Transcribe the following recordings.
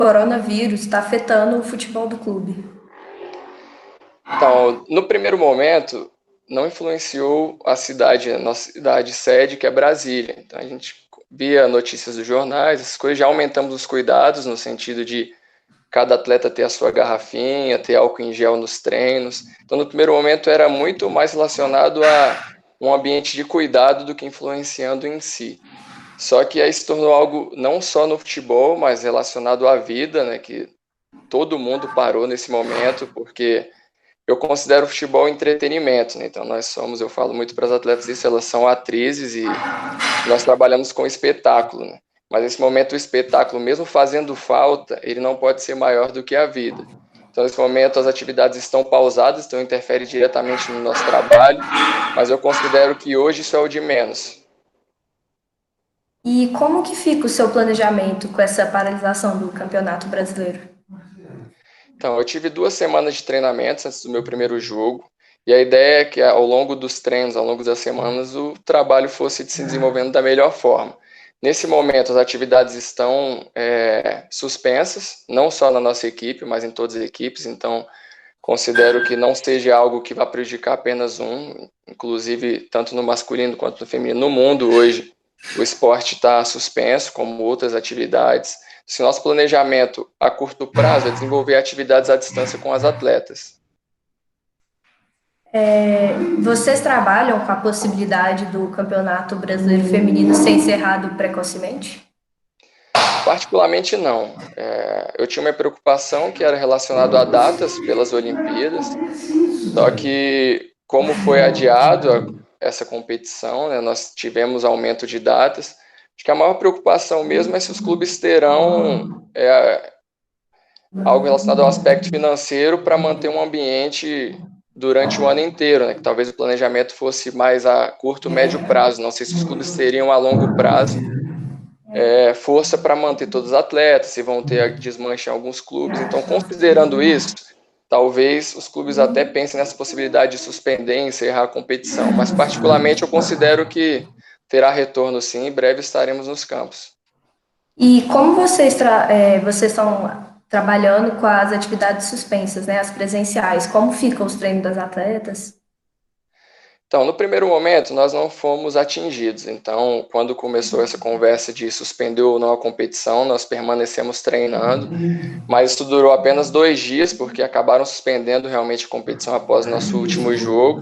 Coronavírus está afetando o futebol do clube. Então, no primeiro momento, não influenciou a cidade, a nossa cidade sede, que é Brasília. Então, a gente via notícias dos jornais, essas coisas, já aumentamos os cuidados no sentido de cada atleta ter a sua garrafinha, ter álcool em gel nos treinos. Então, no primeiro momento, era muito mais relacionado a um ambiente de cuidado do que influenciando em si. Só que aí se tornou algo não só no futebol, mas relacionado à vida, né? Que todo mundo parou nesse momento, porque eu considero o futebol entretenimento, né? Então nós somos, eu falo muito para as atletas isso, elas são atrizes e nós trabalhamos com espetáculo, né? Mas nesse momento o espetáculo, mesmo fazendo falta, ele não pode ser maior do que a vida. Então nesse momento as atividades estão pausadas, então interfere diretamente no nosso trabalho, mas eu considero que hoje isso é o de menos. E como que fica o seu planejamento com essa paralisação do Campeonato Brasileiro? Então, eu tive 2 semanas de treinamentos antes do meu primeiro jogo, e a ideia é que ao longo dos treinos, ao longo das semanas, o trabalho fosse se desenvolvendo da melhor forma. Nesse momento, as atividades estão suspensas, não só na nossa equipe, mas em todas as equipes, então considero que não seja algo que vá prejudicar apenas um, inclusive tanto no masculino quanto no feminino. No mundo hoje, o esporte está suspenso, como outras atividades. Se nosso planejamento a curto prazo é desenvolver atividades à distância com as atletas. Vocês trabalham com a possibilidade do Campeonato Brasileiro Feminino ser encerrado precocemente? Particularmente não. Eu tinha uma preocupação que era relacionado a datas pelas Olimpíadas, só que como foi adiado essa competição, né, nós tivemos aumento de datas. Acho que a maior preocupação mesmo é se os clubes terão algo relacionado ao aspecto financeiro para manter um ambiente durante o ano inteiro, né? Que talvez o planejamento fosse mais a curto, médio prazo. Não sei se os clubes teriam a longo prazo força para manter todos os atletas, se vão ter desmanche em alguns clubes. Então, considerando isso, talvez os clubes até pensem nessa possibilidade de suspender, encerrar a competição. Mas, particularmente, eu considero que terá retorno sim, em breve estaremos nos campos. E como vocês estão trabalhando com as atividades suspensas, né, as presenciais? Como ficam os treinos das atletas? Então, no primeiro momento, nós não fomos atingidos. Então, quando começou essa conversa de suspender ou não a competição, nós permanecemos treinando, mas isso durou apenas 2 dias, porque acabaram suspendendo realmente a competição após o nosso último jogo,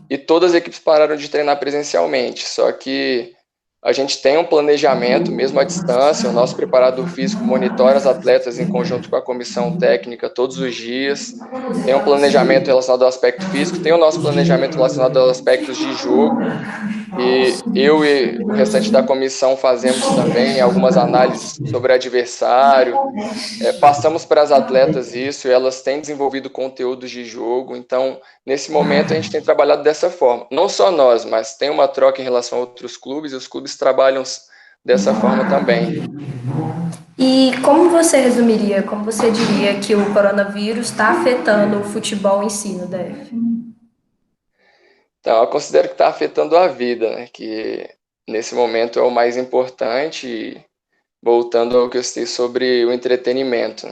e todas as equipes pararam de treinar presencialmente. Só que a gente tem um planejamento, mesmo à distância, o nosso preparador físico monitora as atletas em conjunto com a comissão técnica todos os dias, tem um planejamento relacionado ao aspecto físico, tem o nosso planejamento relacionado aos aspectos de jogo, e eu e o restante da comissão fazemos também algumas análises sobre adversário, passamos para as atletas isso, e elas têm desenvolvido conteúdos de jogo, então nesse momento a gente tem trabalhado dessa forma. Não só nós, mas tem uma troca em relação a outros clubes, e os clubes trabalham dessa forma também. E como você resumiria, como você diria que o coronavírus está afetando o futebol em si no DF? Então eu considero que está afetando a vida, né? Que nesse momento é o mais importante, e voltando ao que eu citei sobre o entretenimento.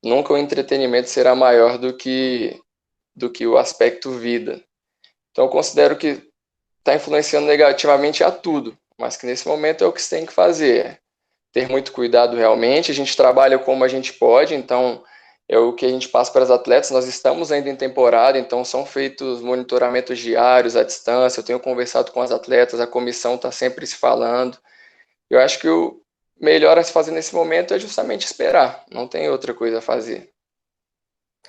Nunca o entretenimento será maior do que o aspecto vida. Então eu considero que está influenciando negativamente a tudo, mas que nesse momento é o que se tem que fazer. Ter muito cuidado realmente, a gente trabalha como a gente pode, então é o que a gente passa para os atletas, nós estamos ainda em temporada, então são feitos monitoramentos diários à distância, eu tenho conversado com as atletas, a comissão está sempre se falando. Eu acho que o melhor a se fazer nesse momento é justamente esperar, não tem outra coisa a fazer.